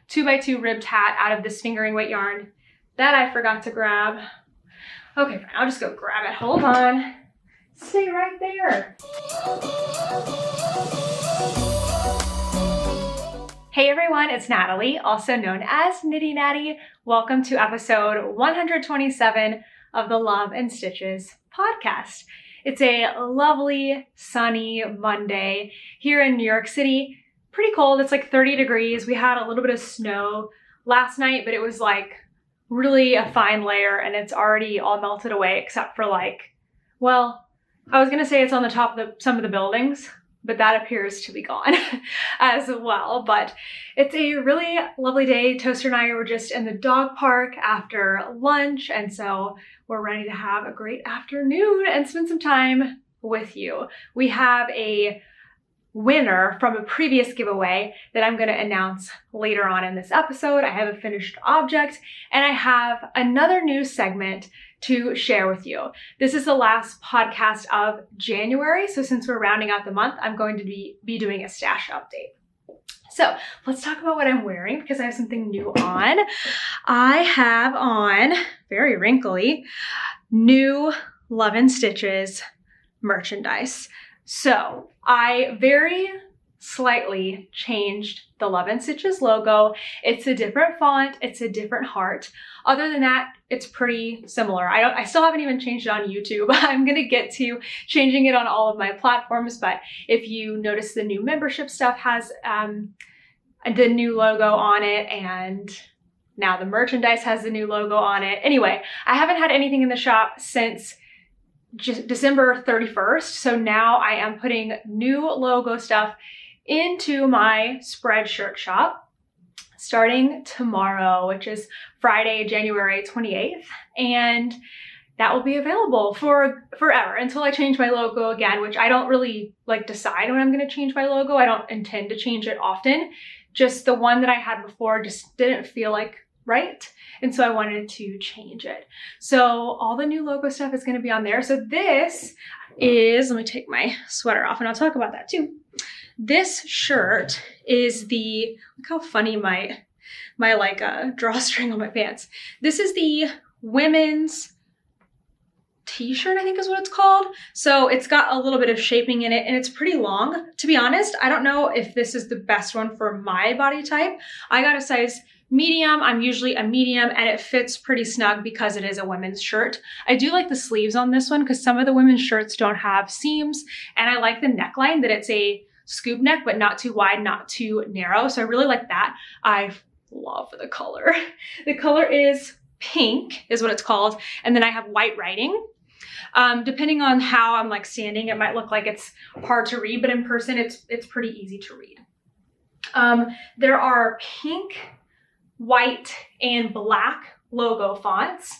2x2 ribbed hat out of this fingering weight yarn that I forgot to grab. Okay, fine, I'll just go grab it. Hold on. Stay right there. Hey everyone, it's Natalie, also known as Knitty Natty. Welcome to episode 127 of the Love and Stitches podcast. It's a lovely, sunny Monday here in New York City. Pretty cold, it's like 30 degrees. We had a little bit of snow last night, but it was like really a fine layer and it's already all melted away except for like, well, I was gonna say it's on the top of some of the buildings, but that appears to be gone as well. But it's a really lovely day. Toaster and I were just in the dog park after lunch, and so we're ready to have a great afternoon and spend some time with you. We have a winner from a previous giveaway that I'm going to announce later on in this episode. I have a finished object, and I have another new segment to share with you. This is the last podcast of January, so since we're rounding out the month, I'm going to be doing a stash update. So let's talk about what I'm wearing because I have something new on. I have on, very wrinkly, new Love and Stitches merchandise. So I very slightly changed the Love and Stitches logo. It's a different font, it's a different heart. Other than that, it's pretty similar. I still haven't even changed it on YouTube. I'm gonna get to changing it on all of my platforms, but if you notice, the new membership stuff has the new logo on it, and now the merchandise has the new logo on it. Anyway, I haven't had anything in the shop since just December 31st. So now I am putting new logo stuff into my Spreadshirt shop starting tomorrow, which is Friday, January 28th. And that will be available for forever until I change my logo again, which I don't really decide when I'm going to change my logo. I don't intend to change it often. Just the one that I had before just didn't feel like right. And so I wanted to change it. So all the new logo stuff is going to be on there. So this is, let me take my sweater off and I'll talk about that too. This shirt is look how funny my drawstring on my pants. This is the women's t-shirt, I think is what it's called. So it's got a little bit of shaping in it and it's pretty long. To be honest, I don't know if this is the best one for my body type. I got a size medium. I'm usually a medium and it fits pretty snug because it is a women's shirt. I do like the sleeves on this one because some of the women's shirts don't have seams, and I like the neckline that it's a scoop neck, but not too wide, not too narrow. So I really like that. I love the color. The color is pink is what it's called. And then I have white writing. Depending on how I'm standing, it might look like it's hard to read, but in person it's pretty easy to read. There are pink, white, and black logo fonts,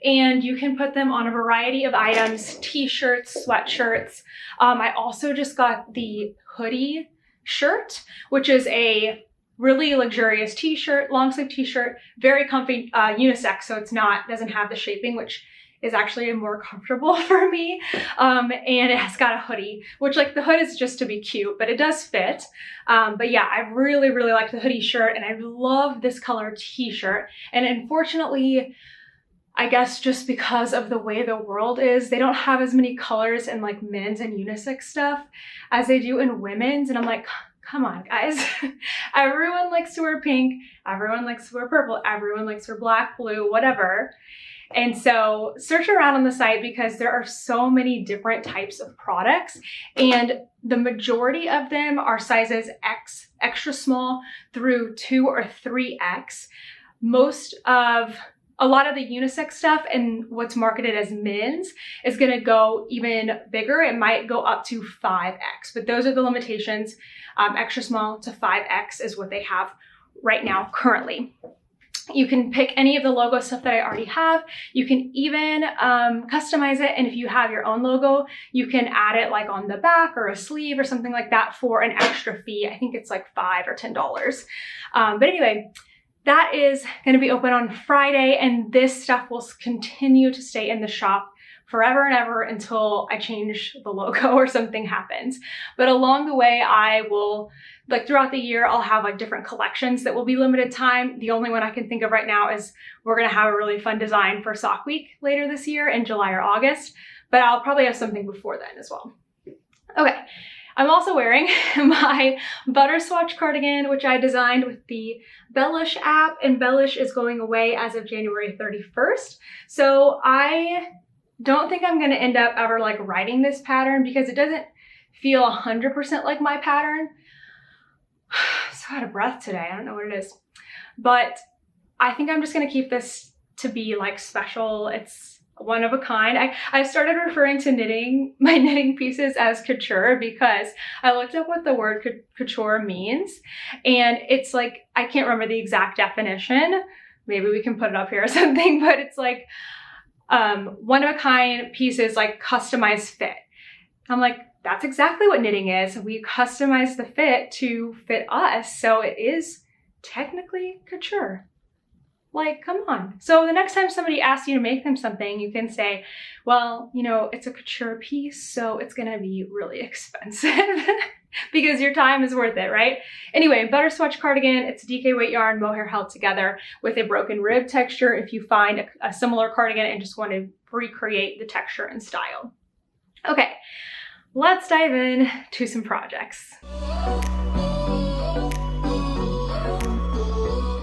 and you can put them on a variety of items, t-shirts, sweatshirts. I also just got the hoodie shirt, which is a really luxurious t-shirt, long sleeve t-shirt, very comfy, unisex, so doesn't have the shaping, which is actually more comfortable for me. And it has got a hoodie, which the hood is just to be cute, but it does fit. But yeah, I really, really like the hoodie shirt, and I love this color t-shirt. And unfortunately, I guess just because of the way the world is, they don't have as many colors in men's and unisex stuff as they do in women's. And I'm like, come on guys. Everyone likes to wear pink, everyone likes to wear purple, everyone likes to wear black, blue, whatever. And so search around on the site because there are so many different types of products, and the majority of them are sizes X, extra small, through 2 or 3X. A lot of the unisex stuff and what's marketed as men's is going to go even bigger. It might go up to 5X, but those are the limitations. Extra small to 5X is what they have right now currently. You can pick any of the logo stuff that I already have. You can even customize it, and if you have your own logo, you can add it on the back or a sleeve or something like that for an extra fee. I think it's $5 or $10. But anyway, that is going to be open on Friday, and this stuff will continue to stay in the shop forever and ever until I change the logo or something happens. But along the way, I will, like throughout the year, I'll have like different collections that will be limited time. The only one I can think of right now is we're gonna have a really fun design for Sock Week later this year in July or August, but I'll probably have something before then as well. Okay, I'm also wearing my Butterswatch cardigan, which I designed with the Bellish app, and Bellish is going away as of January 31st. So I don't think I'm gonna end up ever like writing this pattern because it doesn't feel 100% like my pattern. I'm so out of breath today, I don't know what it is. But I think I'm just gonna keep this to be like special. It's one of a kind. I started referring to my knitting pieces as couture because I looked up what the word couture means, and it's like, I can't remember the exact definition. Maybe we can put it up here or something, but it's like one of a kind pieces, like customized fit. I'm like, that's exactly what knitting is. We customize the fit to fit us. So it is technically couture. Like, come on. So the next time somebody asks you to make them something, you can say, well, you know, it's a couture piece, so it's gonna be really expensive because your time is worth it, right? Anyway, Butterswatch cardigan, it's DK weight yarn, mohair held together with a broken rib texture if you find a similar cardigan and just want to recreate the texture and style. Okay, let's dive in to some projects.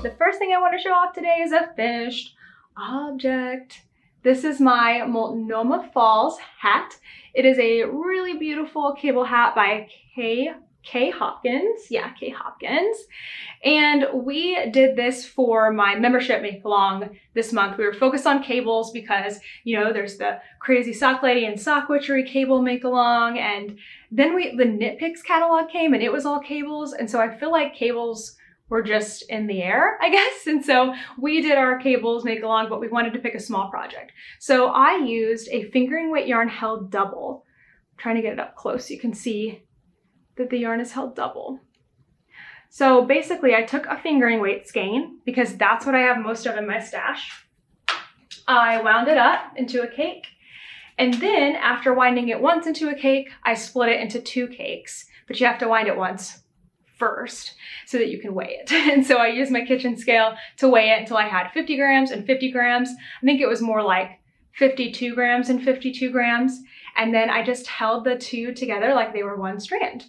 The first thing I want to show off today is a finished object. This is my Multnomah Falls hat. It is a really beautiful cable hat by K Hawkins. Yeah, K Hawkins. And we did this for my membership make along this month. We were focused on cables because, you know, there's the Crazy Sock Lady and Sock Witchery cable make along. And then the Knit Picks catalog came and it was all cables. And so I feel like cables were just in the air, I guess. And so we did our cables make along, but we wanted to pick a small project. So I used a fingering weight yarn held double. I'm trying to get it up close so you can see that the yarn is held double. So basically I took a fingering weight skein because that's what I have most of in my stash. I wound it up into a cake. And then after winding it once into a cake, I split it into 2 cakes, but you have to wind it once first so that you can weigh it. And so I used my kitchen scale to weigh it until I had 50 grams and 50 grams. I think it was more like 52 grams and 52 grams. And then I just held the 2 together like they were one strand.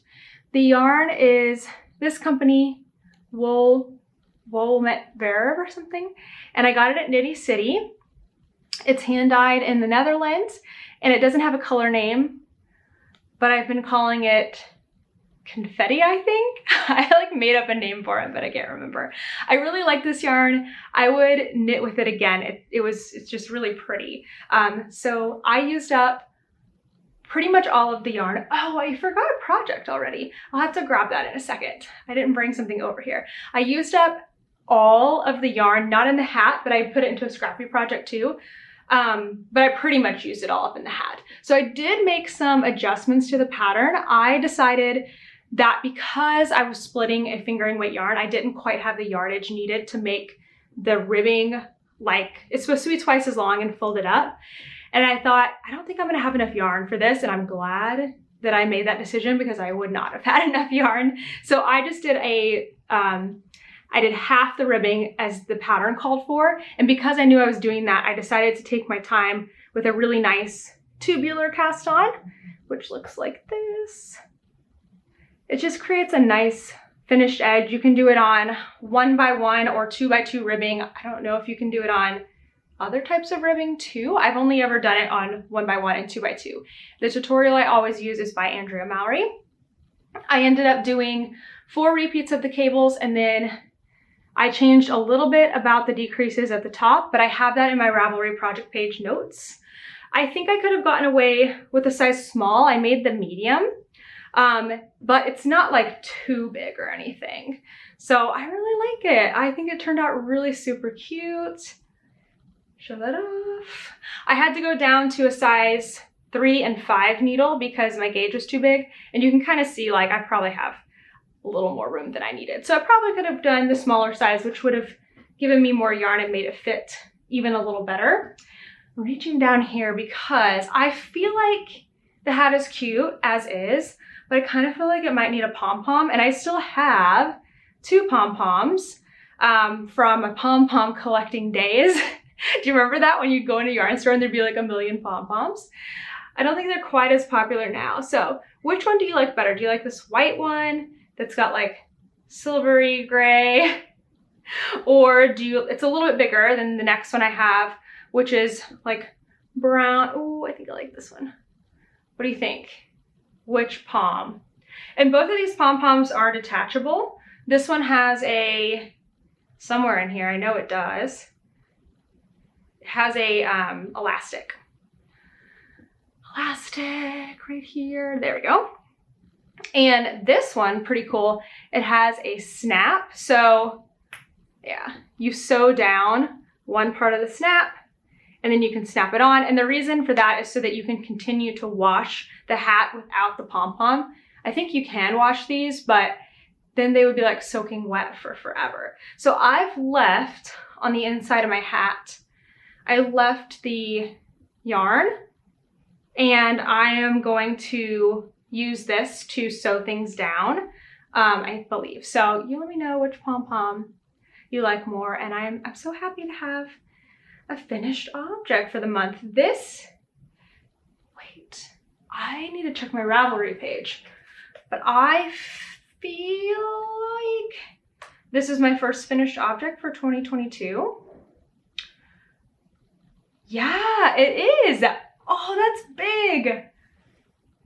The yarn is this company, Wool Met Verve or something. And I got it at Knitty City. It's hand dyed in the Netherlands and it doesn't have a color name, but I've been calling it Confetti, I think. I like made up a name for it, but I can't remember. I really like this yarn. I would knit with it again. It's just really pretty. So I used up pretty much all of the yarn. Oh, I forgot a project already. I'll have to grab that in a second. I didn't bring something over here. I used up all of the yarn, not in the hat, but I put it into a Scrappy project too. But I pretty much used it all up in the hat. So I did make some adjustments to the pattern. I decided that because I was splitting a fingering weight yarn, I didn't quite have the yardage needed to make the ribbing, like it's supposed to be twice as long and folded up. And I thought, I don't think I'm gonna have enough yarn for this. And I'm glad that I made that decision because I would not have had enough yarn. So I just did I did half the ribbing as the pattern called for. And because I knew I was doing that, I decided to take my time with a really nice tubular cast on, which looks like this. It just creates a nice finished edge. You can do it on 1x1 or 2x2 ribbing. I don't know if you can do it on other types of ribbing too. I've only ever done it on 1x1 and 2x2. The tutorial I always use is by Andrea Mowry. I ended up doing 4 repeats of the cables, and then I changed a little bit about the decreases at the top, but I have that in my Ravelry project page notes. I think I could have gotten away with a size small. I made the medium, but it's not like too big or anything. So I really like it. I think it turned out really super cute. Show that off. I had to go down to a size 3 and 5 needle because my gauge was too big, and you can kind of see like I probably have a little more room than I needed. So I probably could have done the smaller size, which would have given me more yarn and made it fit even a little better. reaching down here because I feel like the hat is cute as is, but I kind of feel like it might need a pom-pom, and I still have 2 pom-poms from my pom-pom collecting days. Do you remember that when you'd go into a yarn store and there'd be like a million pom-poms? I don't think they're quite as popular now. So which one do you like better? Do you like this white one that's got like silvery gray? Or do you, it's a little bit bigger than the next one I have, which is like brown. Oh, I think I like this one. What do you think? Which pom? And both of these pom-poms are detachable. This one has a, somewhere in here, I know it does. It has a elastic right here. There we go. And this one, pretty cool. It has a snap. So yeah, you sew down one part of the snap and then you can snap it on. And the reason for that is so that you can continue to wash the hat without the pom-pom. I think you can wash these, but then they would be like soaking wet for forever. So I've left on the inside of my hat, I left the yarn, and I am going to use this to sew things down, I believe. So you let me know which pom-pom you like more, and I'm so happy to have a finished object for the month. This, wait, I need to check my Ravelry page, but I feel like this is my first finished object for 2022. Yeah, it is. Oh, that's big.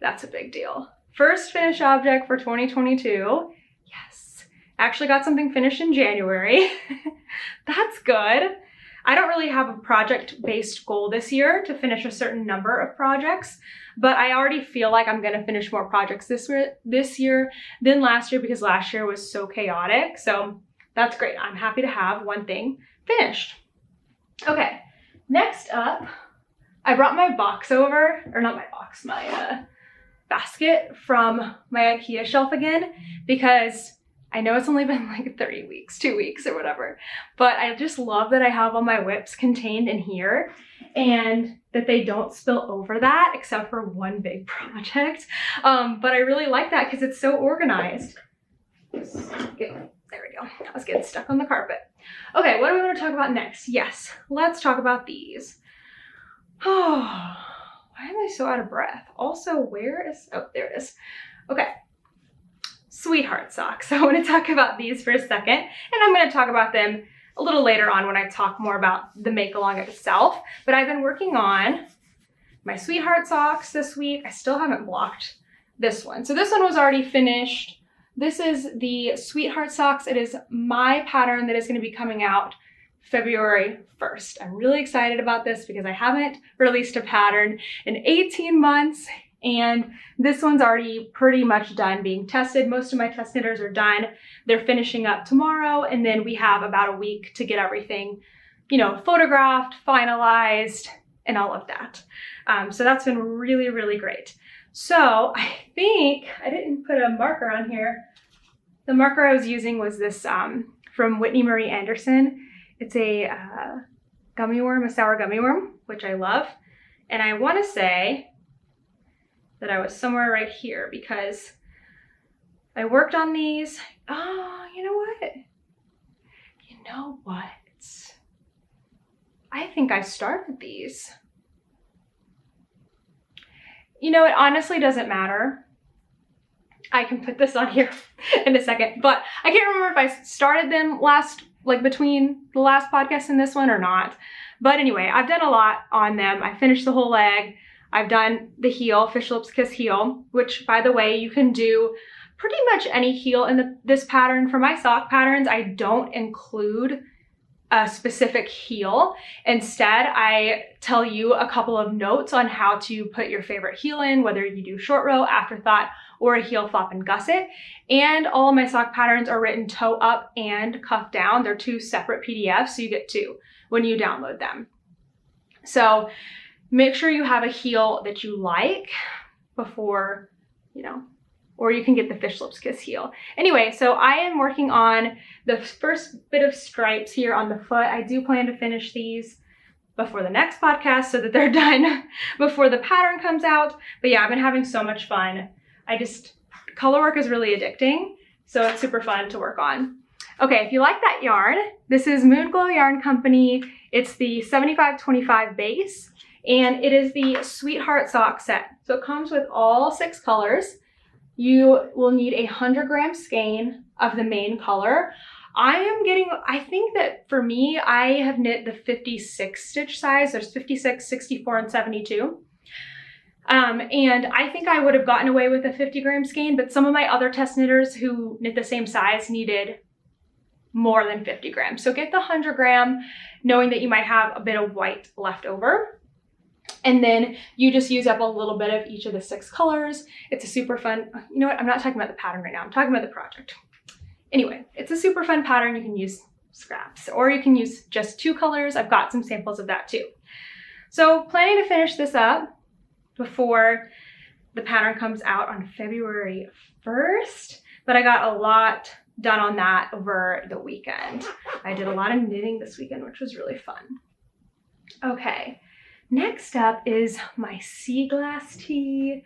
That's a big deal. First finished object for 2022. Yes. Actually got something finished in January. That's good. I don't really have a project-based goal this year to finish a certain number of projects, but I already feel like I'm gonna finish more projects this year than last year because last year was so chaotic. So that's great. I'm happy to have one thing finished. Okay, next up, I brought my box over, or not my box, my basket from my IKEA shelf again, because I know it's only been like 2 weeks or whatever, but I just love that I have all my whips contained in here and that they don't spill over that except for one big project. But I really like that because it's so organized. There we go. I was getting stuck on the carpet. Okay, what do we want to talk about next? Yes, let's talk about these. Oh, why am I so out of breath? Also, where is, oh, there it is. Okay. Sweetheart socks. So I want to talk about these for a second, and I'm going to talk about them a little later on when I talk more about the make along itself. But I've been working on my sweetheart socks this week. I still haven't blocked this one. So this one was already finished. This is the sweetheart socks. It is my pattern that is going to be coming out February 1st. I'm really excited about this because I haven't released a pattern in 18 months. And this one's already pretty much done being tested. Most of my test knitters are done. They're finishing up tomorrow, and then we have about a week to get everything, you know, photographed, finalized, and all of that. So that's been really, really great. So I think I didn't put a marker on here. The marker I was using was this from Whitney Marie Anderson. It's a gummy worm, a sour gummy worm, which I love. And I want to say that I was somewhere right here because I worked on these. Oh, you know what? You know what? I think I started these. You know, it honestly doesn't matter. I can put this on here in a second, but I can't remember if I started them between the last podcast and this one or not. But anyway, I've done a lot on them. I finished the whole leg. I've done the heel, Fish Lips Kiss heel, which, by the way, you can do pretty much any heel in this pattern. For my sock patterns, I don't include a specific heel. Instead, I tell you a couple of notes on how to put your favorite heel in, whether you do short row, afterthought, or a heel, flop, and gusset. And all of my sock patterns are written toe up and cuff down. They're 2 separate PDFs, so you get 2 when you download them. So make sure you have a heel that you like before, you know, or you can get the Fish Lips Kiss heel. Anyway, so I am working on the first bit of stripes here on the foot. I do plan to finish these before the next podcast so that they're done before the pattern comes out. But yeah, I've been having so much fun. Color work is really addicting, so it's super fun to work on. Okay, if you like that yarn, this is Moonglow Yarn Company. It's the 7525 base, and it is the Sweetheart Sock set. So it comes with all 6 colors. You will need a 100-gram skein of the main color. I think that for me, I have knit the 56 stitch size. There's 56, 64, and 72. And I think I would have gotten away with a 50-gram skein, but some of my other test knitters who knit the same size needed more than 50 grams. So get the 100-gram, knowing that you might have a bit of white left over. And then you just use up a little bit of each of the 6 colors. It's a super fun, you know what? I'm not talking about the pattern right now. I'm talking about the project. Anyway, it's a super fun pattern. You can use scraps or you can use just 2 colors. I've got some samples of that too. So planning to finish this up before the pattern comes out on February 1st, but I got a lot done on that over the weekend. I did a lot of knitting this weekend, which was really fun. Okay, next up is my sea glass tee.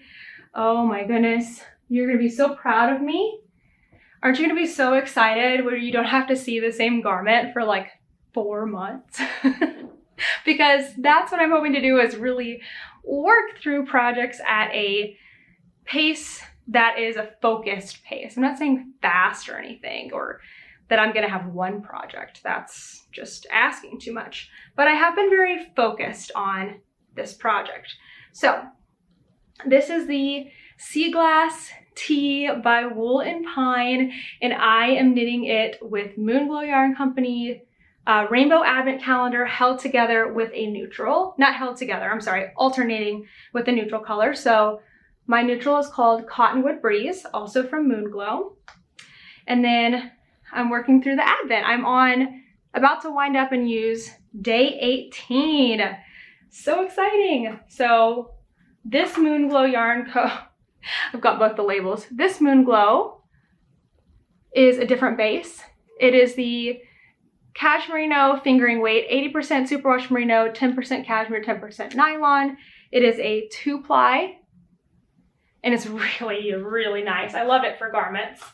Oh my goodness, you're gonna be so proud of me. Aren't you gonna be so excited where you don't have to see the same garment for like 4 months? Because that's what I'm hoping to do, is really work through projects at a pace that is a focused pace. I'm not saying fast or anything, or that I'm gonna have one project. That's just asking too much. But I have been very focused on this project. So this is the Sea Glass Tee by Wool and Pine, and I am knitting it with Moonglow Yarn Company Rainbow Advent Calendar held together with a neutral, not held together, I'm sorry, alternating with a neutral color. So my neutral is called Cottonwood Breeze, also from Moonglow. And then I'm working through the Advent. I'm about to wind up and use day 18. So exciting. So this Moonglow yarn I've got both the labels. This Moonglow is a different base. It is the Cashmere Merino fingering weight, 80% superwash merino, 10% cashmere, 10% nylon. It is a 2-ply, and it's really, really nice. I love it for garments.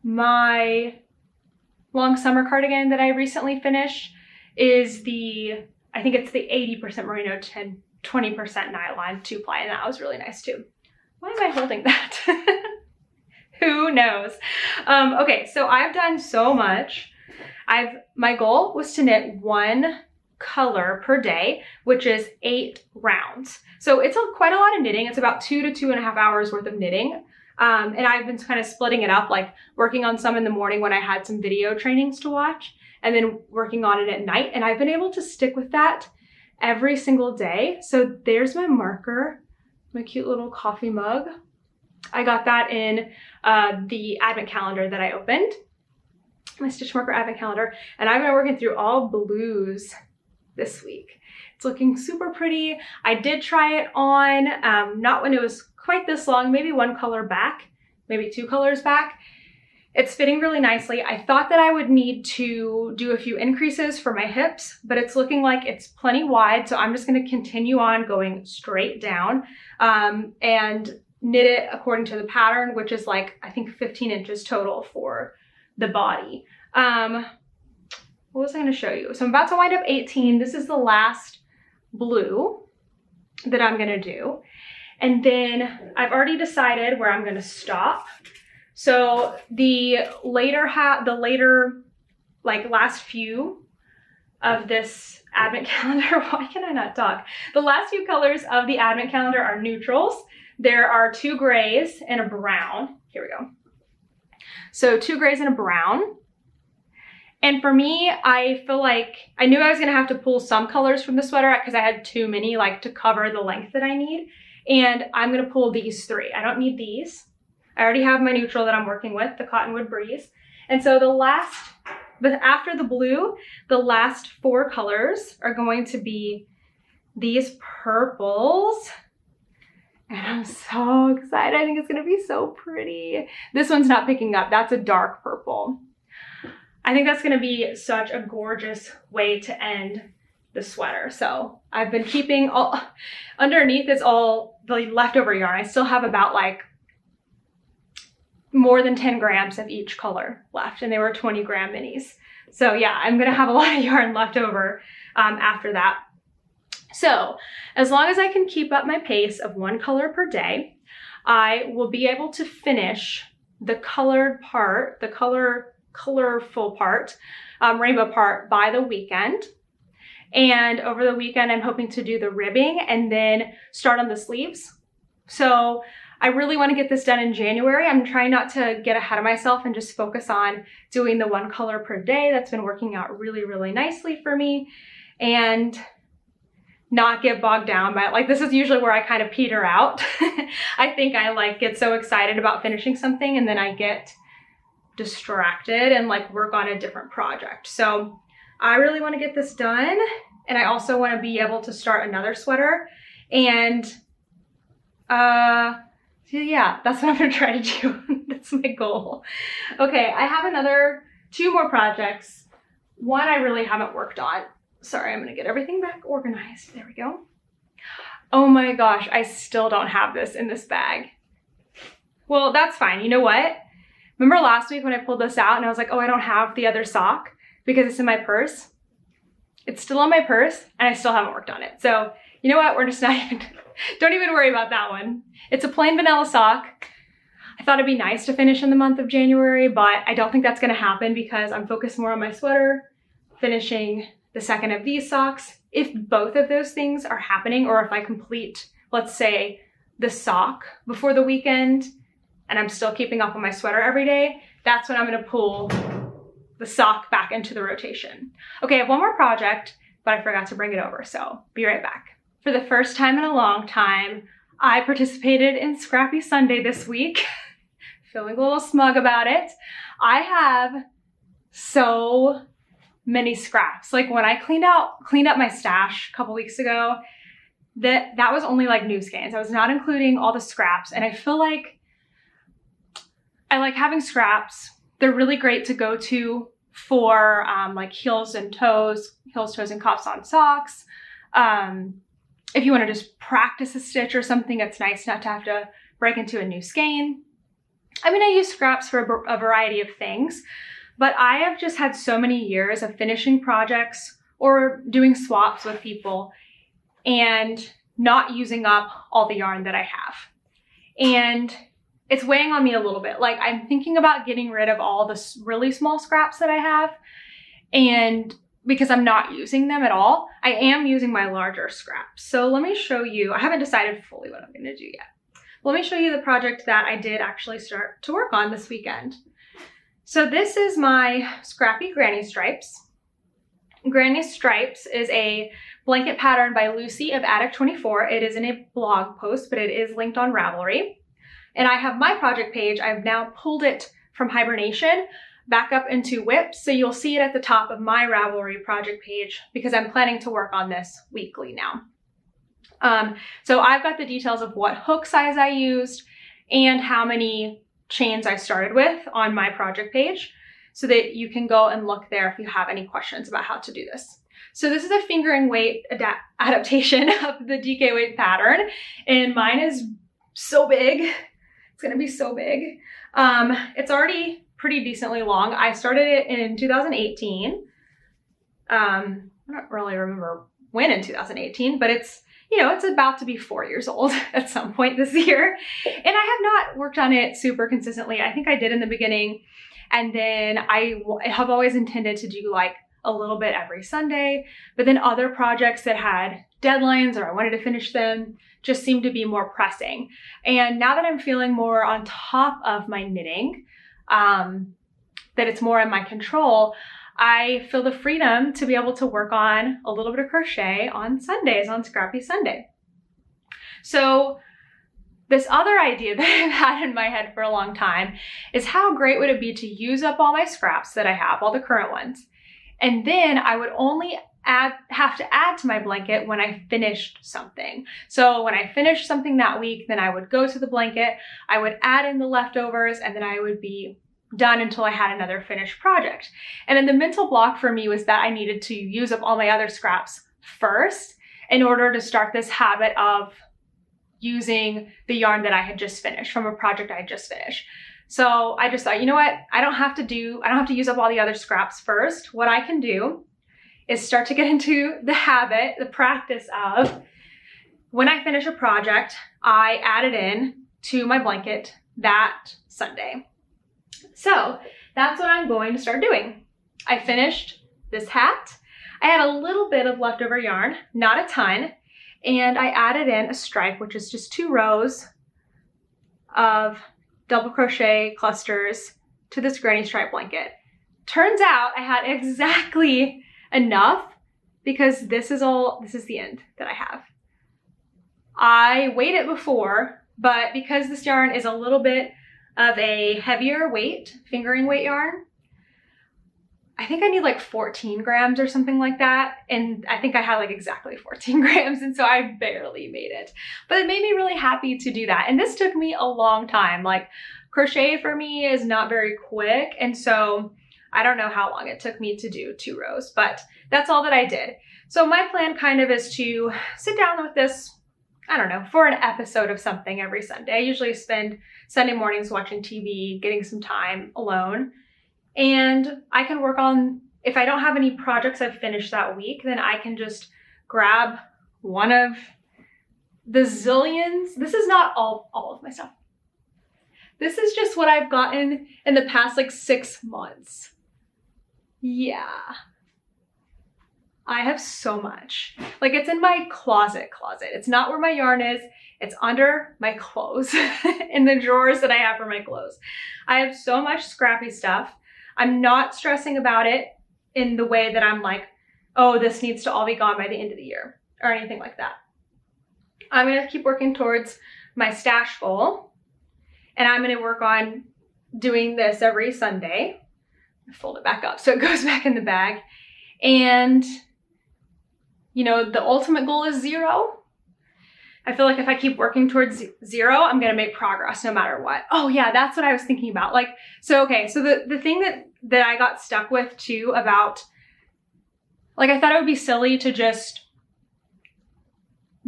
My long summer cardigan that I recently finished is I think it's the 80% merino, 20% nylon 2-ply, and that was really nice too. Why am I holding that? Who knows? Okay, so I've done so much. My goal was to knit 1 color per day, which is 8 rounds. So it's quite a lot of knitting. It's about 2 to 2.5 hours worth of knitting. And I've been kind of splitting it up, like working on some in the morning when I had some video trainings to watch, and then working on it at night. And I've been able to stick with that every single day. So there's my marker, my cute little coffee mug. I got that in the advent calendar that I opened, my stitch marker advent calendar, and I've been working through all blues this week. It's looking super pretty. I did try it on, not when it was quite this long, maybe 1 color back, maybe 2 colors back. It's fitting really nicely. I thought that I would need to do a few increases for my hips, but it's looking like it's plenty wide, so I'm just gonna continue on going straight down and knit it according to the pattern, which is like, I think 15 inches total for the body. What was I gonna show you? So I'm about to wind up 18. This is the last blue that I'm gonna do. And then I've already decided where I'm gonna stop. So the later like last few of this advent calendar, why can I not talk? The last few colors of the advent calendar are neutrals. There are 2 grays and a brown. Here we go. So 2 grays and a brown. And for me, I feel like I knew I was gonna have to pull some colors from the sweater because I had too many, like, to cover the length that I need. And I'm gonna pull these 3. I don't need these. I already have my neutral that I'm working with, the Cottonwood Breeze. And so after the blue, the last 4 colors are going to be these purples. And I'm so excited. I think it's gonna be so pretty. This one's not picking up. That's a dark purple. I think that's gonna be such a gorgeous way to end the sweater. So I've been keeping all, underneath is all the leftover yarn. I still have about like more than 10 grams of each color left, and they were 20 gram minis. So yeah, I'm gonna have a lot of yarn left over after that. So as long as I can keep up my pace of 1 color per day, I will be able to finish the colored part, the colorful part, rainbow part by the weekend. And over the weekend, I'm hoping to do the ribbing and then start on the sleeves. So I really want to get this done in January. I'm trying not to get ahead of myself and just focus on doing the 1 color per day. That's been working out really, really nicely for me, and not get bogged down by it. Like, this is usually where I kind of peter out. I think I like get so excited about finishing something and then I get distracted and like work on a different project. So I really want to get this done, and I also want to be able to start another sweater. And yeah, that's what I'm gonna try to do. That's my goal. Okay, I have 2 more projects. One I really haven't worked on. Sorry, I'm gonna get everything back organized. There we go. Oh my gosh, I still don't have this in this bag. Well, that's fine. You know what? Remember last week when I pulled this out and I was like, oh, I don't have the other sock because it's in my purse? It's still in my purse and I still haven't worked on it. So you know what? We're just not even, don't even worry about that one. It's a plain vanilla sock. I thought it'd be nice to finish in the month of January, but I don't think that's gonna happen because I'm focused more on my sweater, finishing the second of these socks. If both of those things are happening, or if I complete, let's say, the sock before the weekend and I'm still keeping up on my sweater every day, that's when I'm gonna pull the sock back into the rotation. Okay, I have one more project, but I forgot to bring it over, so be right back. For the first time in a long time, I participated in Scrappy Sunday this week. Feeling a little smug about it. I have so many scraps. Like when I cleaned up my stash a couple weeks ago, that was only like new skeins. I was not including all the scraps, and I feel like I like having scraps. They're really great to go to for like heels, toes, and cuffs on socks. If you want to just practice a stitch or something, it's nice not to have to break into a new skein. I mean, I use scraps for a variety of things, but I have just had so many years of finishing projects or doing swaps with people and not using up all the yarn that I have. And it's weighing on me a little bit. Like, I'm thinking about getting rid of all the really small scraps that I have, and because I'm not using them at all, I am using my larger scraps. So let me show you, I haven't decided fully what I'm gonna do yet. Let me show you the project that I did actually start to work on this weekend. So this is my Scrappy Granny Stripes. Granny Stripes is a blanket pattern by Lucy of Attic24. It is in a blog post, but it is linked on Ravelry. And I have my project page. I've now pulled it from hibernation back up into WIP, so you'll see it at the top of my Ravelry project page because I'm planning to work on this weekly now. So I've got the details of what hook size I used and how many chains I started with on my project page, so that you can go and look there if you have any questions about how to do this. So this is a fingering weight adaptation of the DK weight pattern, and mine is so big. It's gonna be so big. It's already pretty decently long. I started it in 2018. I don't really remember when in 2018, but it's, you know, it's about to be 4 years old at some point this year. And I have not worked on it super consistently. I think I did in the beginning. And then I have always intended to do like a little bit every Sunday, but then other projects that had deadlines or I wanted to finish them just seemed to be more pressing. And now that I'm feeling more on top of my knitting, that it's more in my control, I feel the freedom to be able to work on a little bit of crochet on Sundays, on Scrappy Sunday. So this other idea that I've had in my head for a long time is how great would it be to use up all my scraps that I have, all the current ones, and then I would only have to add to my blanket when I finished something. So when I finished something that week, then I would go to the blanket, I would add in the leftovers, and then I would be done until I had another finished project. And then the mental block for me was that I needed to use up all my other scraps first in order to start this habit of using the yarn that I had just finished from a project I had just finished. So I just thought, you know what? I don't have to use up all the other scraps first. What I can do is start to get into the habit, the practice of when I finish a project, I add it in to my blanket that Sunday. So that's what I'm going to start doing. I finished this hat. I had a little bit of leftover yarn, not a ton, and I added in a stripe, which is just 2 rows of double crochet clusters to this granny stripe blanket. Turns out I had exactly enough because this is the end that I have. I weighed it before, but because this yarn is a little bit of a heavier weight, fingering weight yarn, I think I need like 14 grams or something like that. And I think I had like exactly 14 grams. And so I barely made it, but it made me really happy to do that. And this took me a long time. Like crochet for me is not very quick. And so I don't know how long it took me to do 2 rows, but that's all that I did. So my plan kind of is to sit down with this, I don't know, for an episode of something every Sunday. I usually spend Sunday mornings watching TV, getting some time alone. And I can work on, if I don't have any projects I've finished that week, then I can just grab one of the zillions. This is not all of my stuff. This is just what I've gotten in the past like 6 months. Yeah. I have so much. Like it's in my closet. It's not where my yarn is. It's under my clothes in the drawers that I have for my clothes. I have so much scrappy stuff. I'm not stressing about it in the way that I'm like, oh, this needs to all be gone by the end of the year or anything like that. I'm going to keep working towards my stash goal, and I'm going to work on doing this every Sunday. Fold it back up so it goes back in the bag. And, you know, the ultimate goal is 0. I feel like if I keep working towards 0, I'm going to make progress no matter what. Oh yeah, that's what I was thinking about. Like, so, okay. So the thing that I got stuck with too about, like, I thought it would be silly to just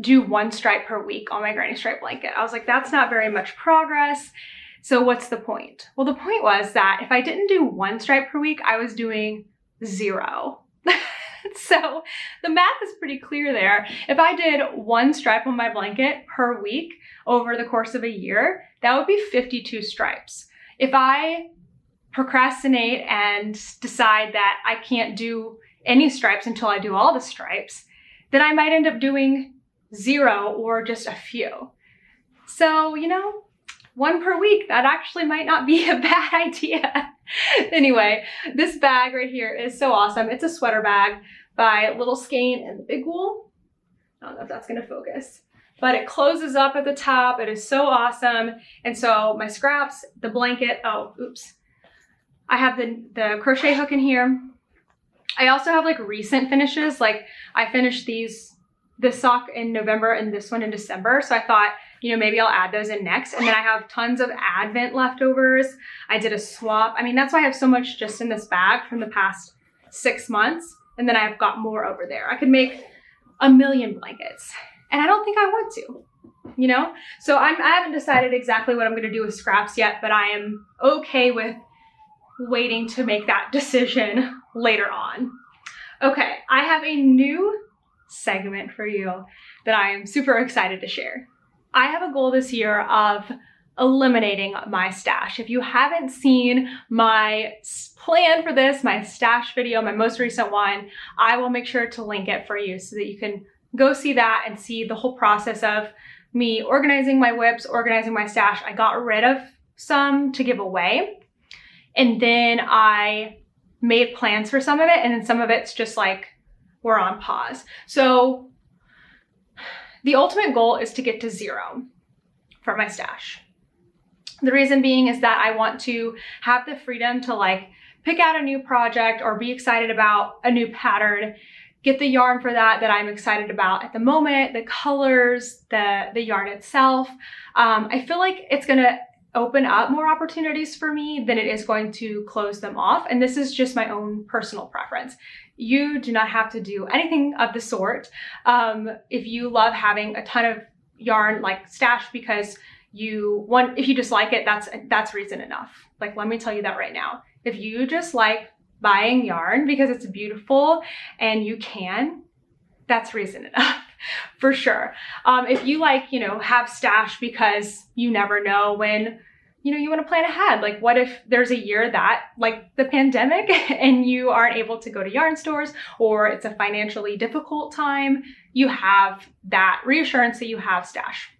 do 1 stripe per week on my granny stripe blanket. I was like, that's not very much progress. So what's the point? Well, the point was that if I didn't do 1 stripe per week, I was doing 0. So the math is pretty clear there. If I did 1 stripe on my blanket per week over the course of a year, that would be 52 stripes. If I procrastinate and decide that I can't do any stripes until I do all the stripes, then I might end up doing 0 or just a few. So, you know, 1 per week, that actually might not be a bad idea. Anyway, this bag right here is so awesome. It's a sweater bag by Little Skein and the Big Wool. I don't know if that's gonna focus, but it closes up at the top. It is so awesome. And so my scraps, the blanket, oh, oops. I have the crochet hook in here. I also have like recent finishes. Like I finished this sock in November and this one in December. So I thought, you know, maybe I'll add those in next. And then I have tons of Advent leftovers. I did a swap. I mean, that's why I have so much just in this bag from the past 6 months. And then I've got more over there. I could make a million blankets, and I don't think I want to, you know? So I haven't decided exactly what I'm gonna do with scraps yet, but I am okay with waiting to make that decision later on. Okay, I have a new segment for you that I am super excited to share. I have a goal this year of eliminating my stash. If you haven't seen my plan for this, my stash video, my most recent one, I will make sure to link it for you so that you can go see that and see the whole process of me organizing my whips, organizing my stash. I got rid of some to give away, and then I made plans for some of it, and then some of it's just like we're on pause. So the ultimate goal is to get to 0 for my stash. The reason being is that I want to have the freedom to like pick out a new project or be excited about a new pattern, get the yarn for that I'm excited about at the moment, the colors, the yarn itself. I feel like it's gonna open up more opportunities for me than it is going to close them off. And this is just my own personal preference. You do not have to do anything of the sort. If you love having a ton of yarn like stashed because if you just like it, that's reason enough. Like, let me tell you that right now. If you just like buying yarn because it's beautiful and you can, that's reason enough. For sure. If you like, have stash because you never know when, you want to plan ahead. Like, what if there's a year that, like the pandemic, and you aren't able to go to yarn stores, or it's a financially difficult time, you have that reassurance that you have stash.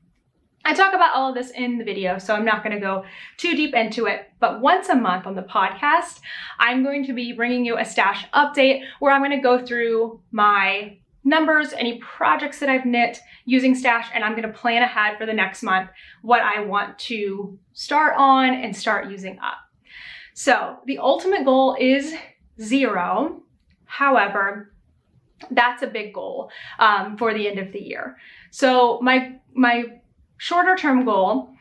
I talk about all of this in the video, so I'm not going to go too deep into it, but once a month on the podcast, I'm going to be bringing you a stash update where I'm going to go through my numbers, any projects that I've knit using stash, and I'm going to plan ahead for the next month what I want to start on and start using up. So the ultimate goal is 0. However, that's a big goal for the end of the year. So my shorter term goal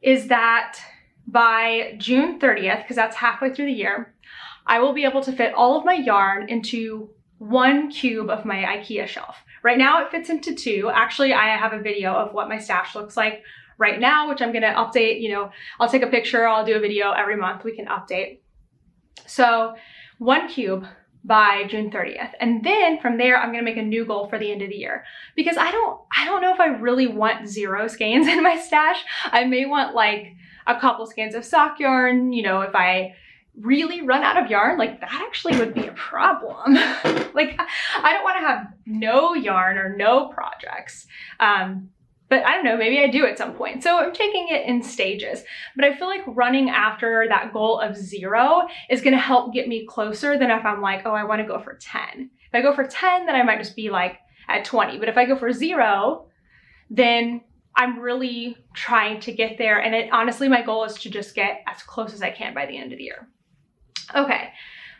is that by June 30th, because that's halfway through the year, I will be able to fit all of my yarn into 1 cube of my IKEA shelf. Right now it fits into 2. Actually, I have a video of what my stash looks like right now, which I'm going to update. I'll take a picture, I'll do a video every month, we can update. So 1 cube by June 30th. And then from there, I'm going to make a new goal for the end of the year, because I don't know if I really want 0 skeins in my stash. I may want like a couple skeins of sock yarn. If I really run out of yarn, like that actually would be a problem. Like, I don't want to have no yarn or no projects. But I don't know, maybe I do at some point. So I'm taking it in stages, but I feel like running after that goal of 0 is going to help get me closer than if I'm like, oh, I want to go for 10. If I go for 10, then I might just be like at 20. But if I go for 0, then I'm really trying to get there. And honestly, my goal is to just get as close as I can by the end of the year. Okay,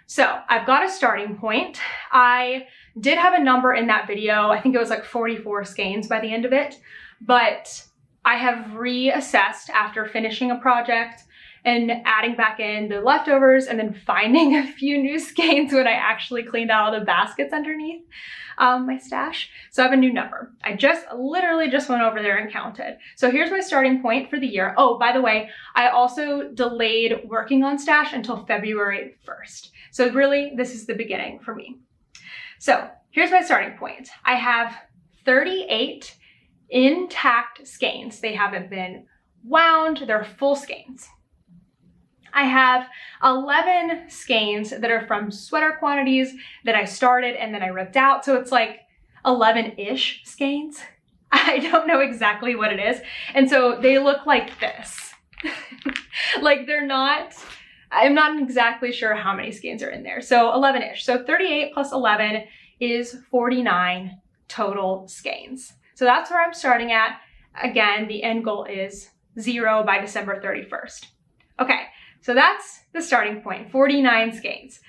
so I've got a starting point. I did have a number in that video. I think it was like 44 skeins by the end of it, but I have reassessed after finishing a project and adding back in the leftovers and then finding a few new skeins when I actually cleaned out all the baskets underneath my stash. So I have a new number. I literally just went over there and counted. So here's my starting point for the year. Oh, by the way, I also delayed working on stash until February 1st. So really, this is the beginning for me. So here's my starting point. I have 38 intact skeins. They haven't been wound, they're full skeins. I have 11 skeins that are from sweater quantities that I started and then I ripped out. So it's like 11-ish skeins. I don't know exactly what it is. And so they look like this. Like I'm not exactly sure how many skeins are in there. So 11-ish. So 38 plus 11 is 49 total skeins. So that's where I'm starting at. Again, the end goal is 0 by December 31st. Okay. So that's the starting point, 49 skeins.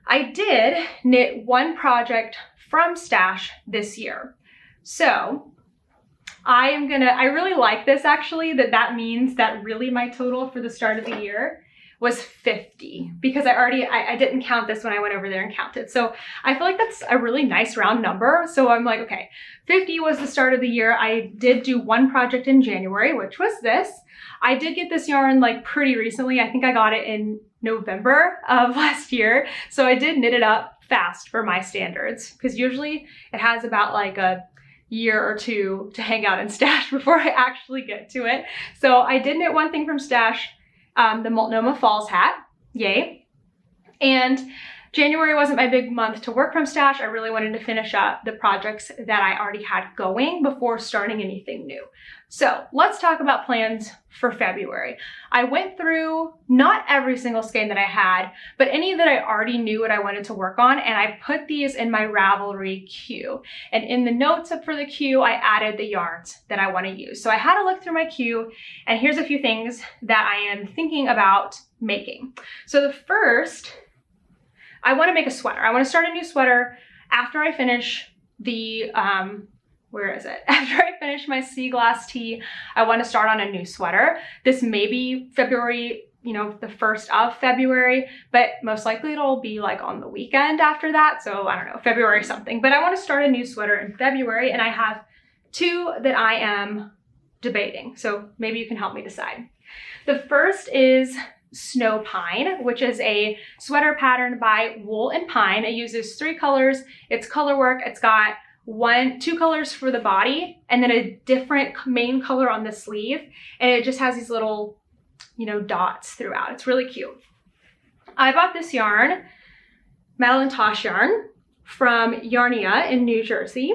I did knit 1 project from stash this year. So I really like this actually, that means that really my total for the start of the year was 50, because I didn't count this when I went over there and counted. So I feel like that's a really nice round number. So I'm like, okay, 50 was the start of the year. I did do 1 project in January, which was this. I did get this yarn like pretty recently. I think I got it in November of last year. So I did knit it up fast for my standards, because usually it has about like a year or 2 to hang out in stash before I actually get to it. So I did knit 1 thing from stash, the Multnomah Falls hat, yay. And January wasn't my big month to work from stash. I really wanted to finish up the projects that I already had going before starting anything new. So let's talk about plans for February. I went through not every single skein that I had, but any that I already knew what I wanted to work on, and I put these in my Ravelry queue. And in the notes up for the queue, I added the yarns that I want to use. So I had a look through my queue, and here's a few things that I am thinking about making. So the first, I want to make a sweater. I want to start a new sweater after I finish the where is it? After I finish my sea glass tee, I want to start on a new sweater. This may be February, you know, the 1st of February, but most likely it'll be like on the weekend after that. So I don't know, February something, but I want to start a new sweater in February, and I have 2 that I am debating. So maybe you can help me decide. The first is Snow Pine, which is a sweater pattern by Wool and Pine. It uses 3 colors. It's color work. It's got 2 colors for the body and then a different main color on the sleeve. And it just has these little, you know, dots throughout. It's really cute. I bought this yarn, Madeline Tosh yarn, from Yarnia in New Jersey.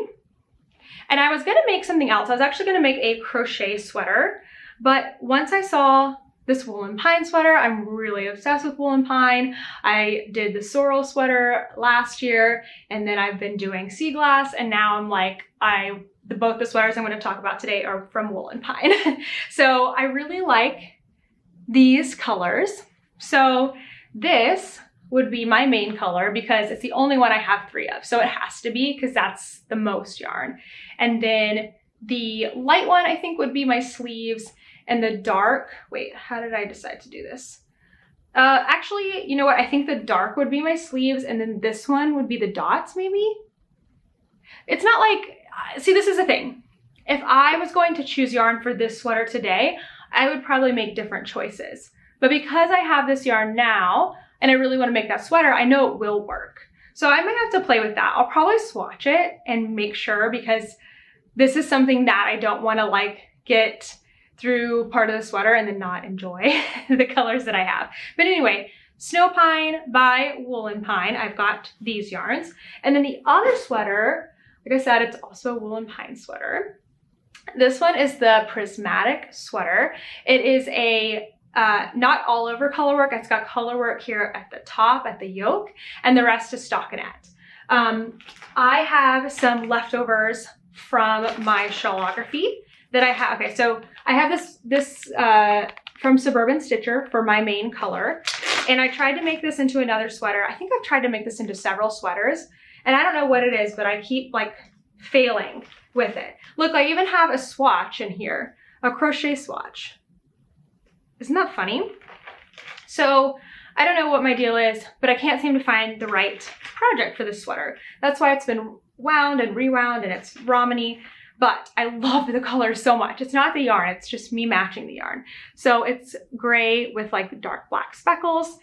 And I was gonna make something else. I was actually gonna make a crochet sweater, but once I saw this Wool and Pine sweater, I'm really obsessed with Wool and Pine. I did the sorrel sweater last year, and then I've been doing sea glass, and now I'm like, both the sweaters I'm gonna talk about today are from Wool and Pine. So I really like these colors. So this would be my main color because it's the only one I have 3 of. So it has to be because that's the most yarn. And then the light one I think would be my sleeves, and the dark, wait, how did I decide to do this? Actually, you know what? I think the dark would be my sleeves, and then this one would be the dots maybe. It's not like, see, this is the thing. If I was going to choose yarn for this sweater today, I would probably make different choices. But because I have this yarn now, and I really want to make that sweater, I know it will work. So I might have to play with that. I'll probably swatch it and make sure, because this is something that I don't want to like get through part of the sweater and then not enjoy the colors that I have. But anyway, Snow Pine by Wool and Pine. I've got these yarns. And then the other sweater, like I said, it's also a Wool and Pine sweater. This one is the Prismatic Sweater. It is a not all over color work. It's got color work here at the top, at the yoke, and the rest is stockinette. I have some leftovers from my shawlography that I have. Okay, so I have this from Suburban Stitcher for my main color, and I tried to make this into another sweater. I think I've tried to make this into several sweaters, and I don't know what it is, but I keep like failing with it. Look, I even have a swatch in here, a crochet swatch. Isn't that funny? So I don't know what my deal is, but I can't seem to find the right project for this sweater. That's why it's been wound and rewound and it's rameny. But I love the color so much. It's not the yarn, it's just me matching the yarn. So it's gray with like dark black speckles.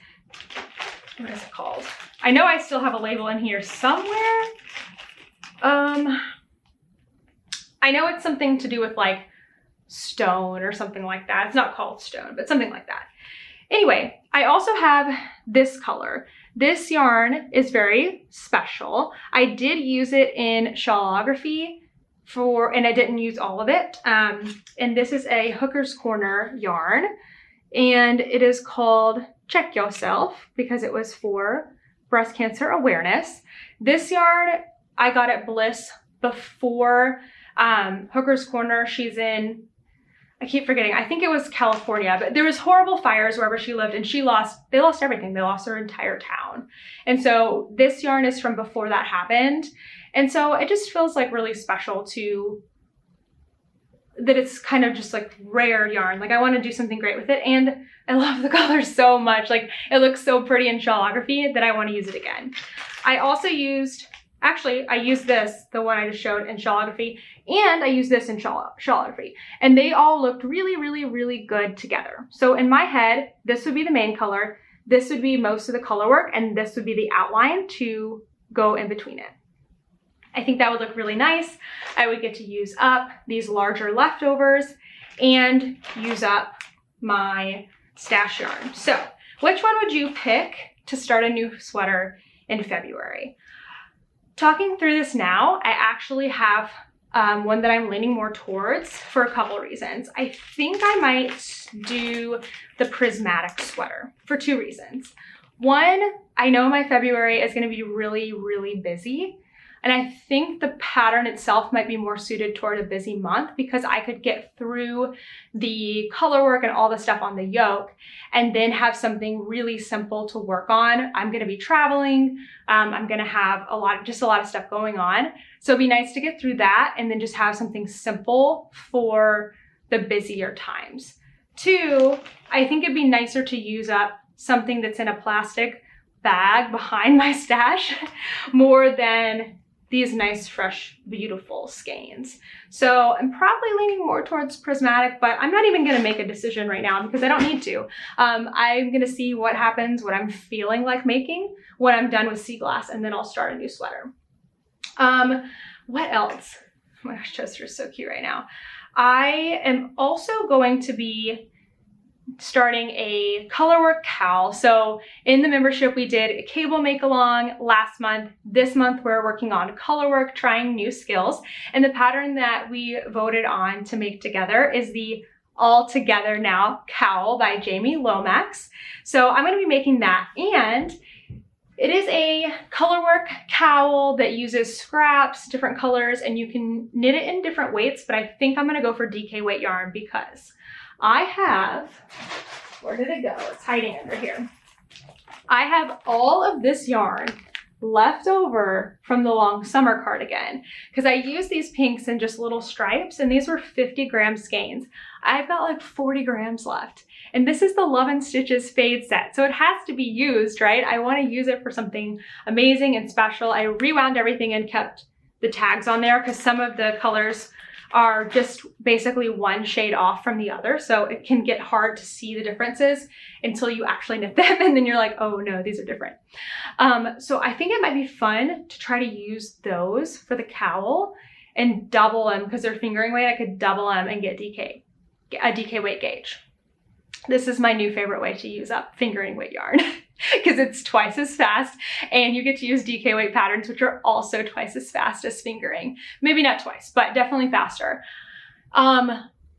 What is it called? I know I still have a label in here somewhere. I know it's something to do with like stone or something like that. It's not called stone, but something like that. Anyway, I also have this color. This yarn is very special. I did use it in shawlography and I didn't use all of it. And this is a Hooker's Corner yarn, and it is called Check Yourself because it was for breast cancer awareness. This yarn I got at Bliss before Hooker's Corner. She's in, I keep forgetting, I think it was California, but there was horrible fires wherever she lived, and they lost everything. They lost their entire town. And so this yarn is from before that happened. And so it just feels like really special that it's kind of just like rare yarn. Like I want to do something great with it, and I love the color so much. Like it looks so pretty in shawlography that I want to use it again. I also used, actually I used this, the one I just showed, in shawlography, and I used this in shawlography, and they all looked really, really, really good together. So in my head, this would be the main color, this would be most of the color work, and this would be the outline to go in between it. I think that would look really nice. I would get to use up these larger leftovers and use up my stash yarn. So which one would you pick to start a new sweater in February? Talking through this now, I actually have one that I'm leaning more towards for a couple reasons. I think I might do the Prismatic Sweater for 2 reasons. One, I know my February is going to be really, really busy. And I think the pattern itself might be more suited toward a busy month because I could get through the color work and all the stuff on the yoke and then have something really simple to work on. I'm gonna be traveling. I'm gonna have a lot of stuff going on. So it'd be nice to get through that and then just have something simple for the busier times. 2, I think it'd be nicer to use up something that's in a plastic bag behind my stash more than these nice, fresh, beautiful skeins. So I'm probably leaning more towards prismatic, but I'm not even gonna make a decision right now because I don't need to. I'm gonna see what happens, what I'm feeling like making when I'm done with sea glass, and then I'll start a new sweater. What else? Oh my gosh, Chester is so cute right now. I am also going to be starting a colorwork cowl. So in the membership, we did a cable make along last month. This month, we're working on colorwork, trying new skills. And the pattern that we voted on to make together is the All Together Now cowl by Jamie Lomax. So I'm gonna be making that. And it is a colorwork cowl that uses scraps, different colors, and you can knit it in different weights, but I think I'm gonna go for DK weight yarn because I have, where did it go? It's hiding under here. I have all of this yarn left over from the long summer cardigan because I used these pinks in just little stripes and these were 50-gram skeins. I've got like 40 grams left. And this is the Love and Stitches fade set. So it has to be used, right? I want to use it for something amazing and special. I rewound everything and kept the tags on there because some of the colors are just basically one shade off from the other. So it can get hard to see the differences until you actually knit them. And then you're like, oh no, these are different. So I think it might be fun to try to use those for the cowl and double them because they're fingering weight. I could double them and get a DK weight gauge. This is my new favorite way to use up fingering weight yarn because it's twice as fast and you get to use DK weight patterns, which are also twice as fast as fingering. Maybe not twice, but definitely faster.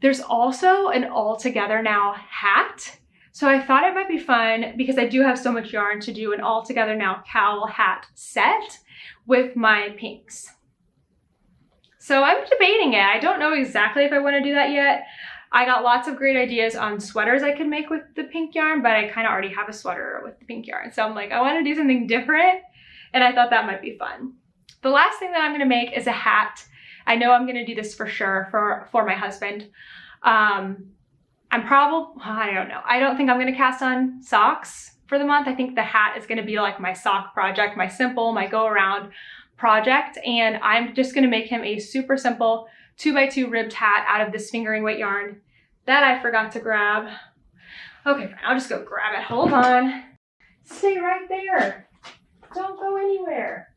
There's also an All Together Now hat. So I thought it might be fun because I do have so much yarn to do an All Together Now cowl hat set with my pinks. So I'm debating it. I don't know exactly if I want to do that yet. I got lots of great ideas on sweaters I could make with the pink yarn, but I kind of already have a sweater with the pink yarn. So I'm like, I want to do something different, and I thought that might be fun. The last thing that I'm going to make is a hat. I know I'm going to do this for sure for my husband. I don't know. I don't think I'm going to cast on socks for the month. I think the hat is going to be like my sock project, my go around project, and I'm just going to make him a super simple 2x2 ribbed hat out of this fingering weight yarn that I forgot to grab. Okay, fine, I'll just go grab it. Hold on. Stay right there. Don't go anywhere.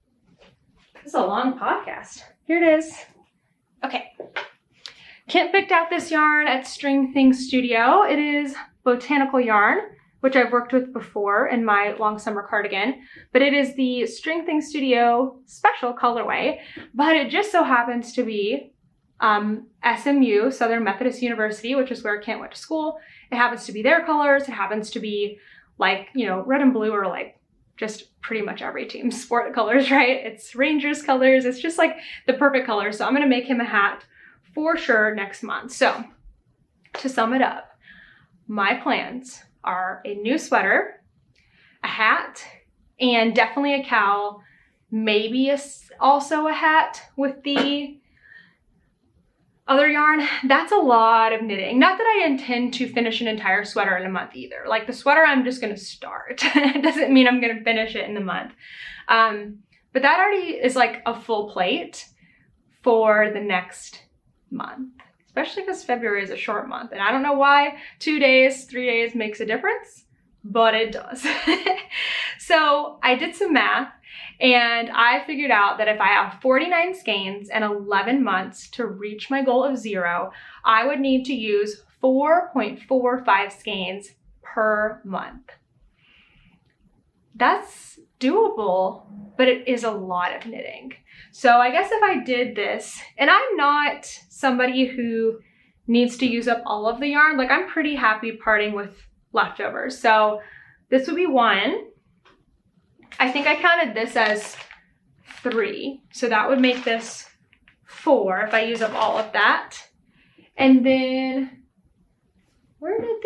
This is a long podcast. Here it is. Okay. Kent picked out this yarn at String Things Studio. It is botanical yarn, which I've worked with before in my long summer cardigan, but it is the String Things Studio special colorway, but it just so happens to be SMU, Southern Methodist University, which is where Kent went to school. It happens to be their colors. It happens to be like, you know, red and blue are like just pretty much every team's sport colors, right? It's Rangers colors. It's just like the perfect color. So I'm going to make him a hat for sure next month. So to sum it up, my plans are a new sweater, a hat, and definitely a cowl, maybe also a hat with the other yarn. That's a lot of knitting. Not that I intend to finish an entire sweater in a month either. Like the sweater, I'm just gonna start. It doesn't mean I'm gonna finish it in the month. But that already is like a full plate for the next month, especially because February is a short month. And I don't know why 2 days, 3 days makes a difference, but it does. So I did some math and I figured out that if I have 49 skeins and 11 months to reach my goal of 0, I would need to use 4.45 skeins per month. That's doable, but it is a lot of knitting. So I guess if I did this, and I'm not somebody who needs to use up all of the yarn, like I'm pretty happy parting with leftovers. So this would be one. I think I counted this as 3. So that would make this 4 if I use up all of that. And then where did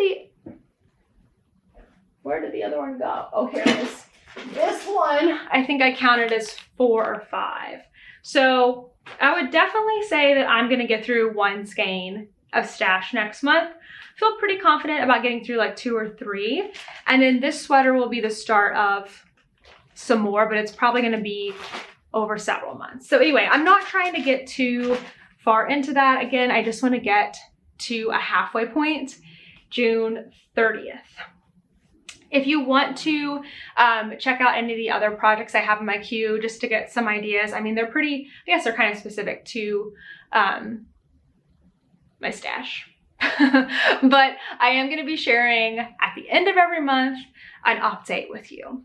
the other one go? Oh, here it is. This one, I think I counted as 4 or 5. So I would definitely say that I'm gonna get through 1 skein of stash next month. Feel pretty confident about getting through like 2 or 3. And then this sweater will be the start of some more, but it's probably gonna be over several months. So anyway, I'm not trying to get too far into that. Again, I just wanna get to a halfway point, June 30th. If you want to check out any of the other projects I have in my queue just to get some ideas, I mean, they're pretty, I guess they're kind of specific to my stash. But I am going to be sharing at the end of every month an update with you.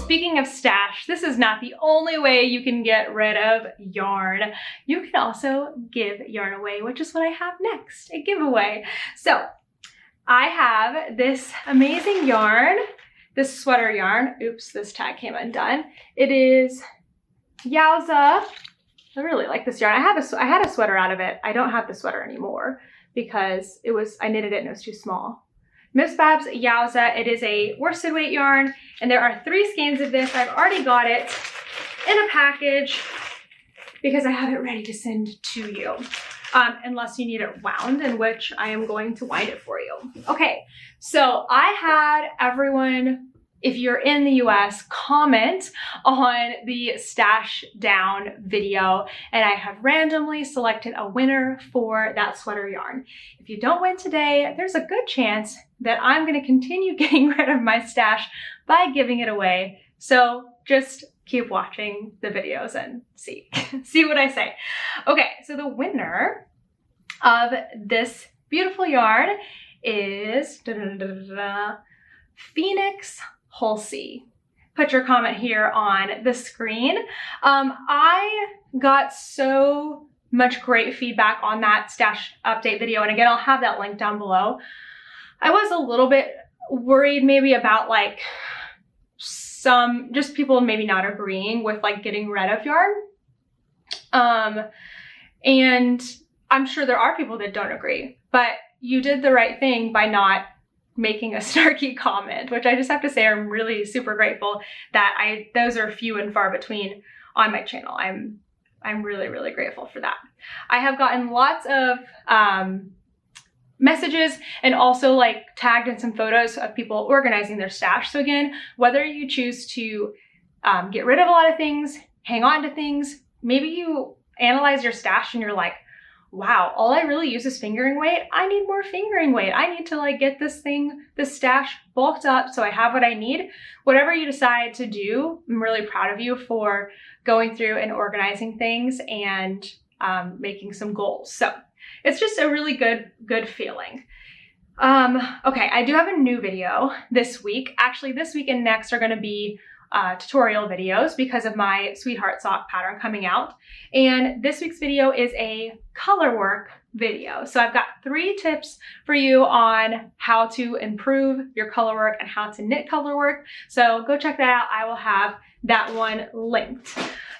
Speaking of stash, this is not the only way you can get rid of yarn. You can also give yarn away, which is what I have next, a giveaway. So I have this amazing yarn, this sweater yarn. Oops, this tag came undone. It is Yowza. I really like this yarn. I had a sweater out of it. I don't have the sweater anymore because I knitted it and it was too small. Miss Babs Yowza. It is a worsted weight yarn, and there are 3 skeins of this. I've already got it in a package because I have it ready to send to you. Unless you need it wound, in which I am going to wind it for you. Okay, so I had everyone, if you're in the US, comment on the stash down video, and I have randomly selected a winner for that sweater yarn. If you don't win today, there's a good chance that I'm gonna continue getting rid of my stash by giving it away. So just keep watching the videos and see what I say. Okay, so the winner of this beautiful yarn is Phoenix Halsey. Put your comment here on the screen. I got so much great feedback on that stash update video, and again, I'll have that link down below. I was a little bit worried maybe about like just people maybe not agreeing with like getting rid of yarn. And I'm sure there are people that don't agree, but you did the right thing by not making a snarky comment, which I just have to say I'm really super grateful that those are few and far between on my channel. I'm really, really grateful for that. I have gotten lots of messages and also like tagged in some photos of people organizing their stash. So again, whether you choose to get rid of a lot of things, hang on to things, maybe you analyze your stash and you're like, wow, all I really use is fingering weight. I need more fingering weight. I need to like get this stash bulked up so I have what I need. Whatever you decide to do, I'm really proud of you for going through and organizing things and making some goals. So it's just a really good feeling. Okay, I do have a new video this week. Actually, this week and next are gonna be tutorial videos because of my sweetheart sock pattern coming out. And this week's video is a color work video. So I've got 3 tips for you on how to improve your color work and how to knit color work. So go check that out. I will have that one linked.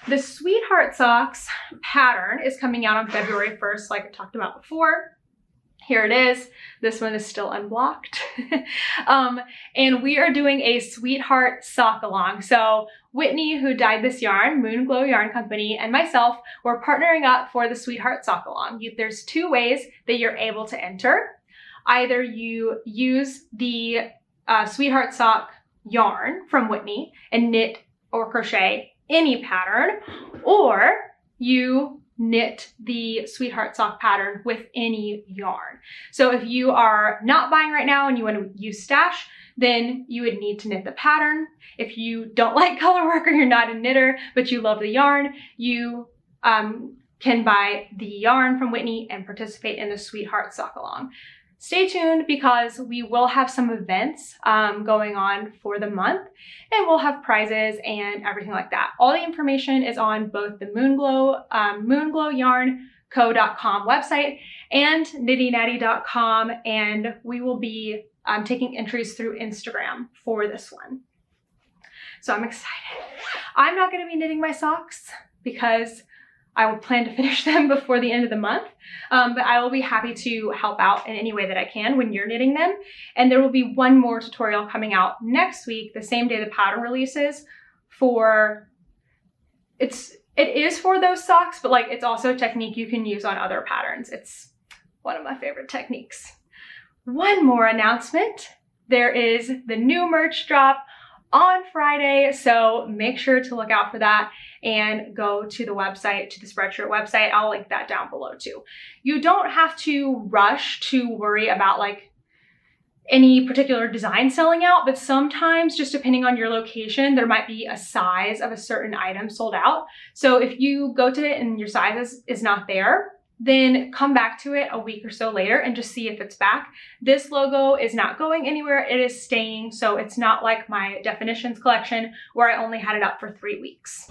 The Sweetheart Socks pattern is coming out on February 1st, like I talked about before. Here it is. This one is still unblocked. And we are doing a Sweetheart Sock Along. So Whitney, who dyed this yarn, Moonglow Yarn Company, and myself, we're partnering up for the Sweetheart Sock Along. There's 2 ways that you're able to enter. Either you use the Sweetheart Sock yarn from Whitney and knit or crochet any pattern, or you knit the Sweetheart Sock pattern with any yarn. So if you are not buying right now and you want to use stash, then you would need to knit the pattern. If you don't like color work or you're not a knitter, but you love the yarn, you can buy the yarn from Whitney and participate in the Sweetheart Sock Along. Stay tuned because we will have some events going on for the month, and we'll have prizes and everything like that. All the information is on both the moonglowyarnco.com website and knittynatty.com, and we will be taking entries through Instagram for this one. So I'm excited. I'm not going to be knitting my socks because I will plan to finish them before the end of the month, but I will be happy to help out in any way that I can when you're knitting them. And there will be one more tutorial coming out next week, the same day the pattern releases, for, it is for those socks, but like it's also a technique you can use on other patterns. It's one of my favorite techniques. One more announcement. There is the new merch drop on Friday, so make sure to look out for that and go to the website, to the Spreadshirt website. I'll link that down below too. You don't have to rush to worry about like any particular design selling out, but sometimes just depending on your location, there might be a size of a certain item sold out. So if you go to it and your size is not there, then come back to it a week or so later and just see if it's back. This logo is not going anywhere, it is staying, so it's not like my Definitions collection where I only had it up for 3 weeks.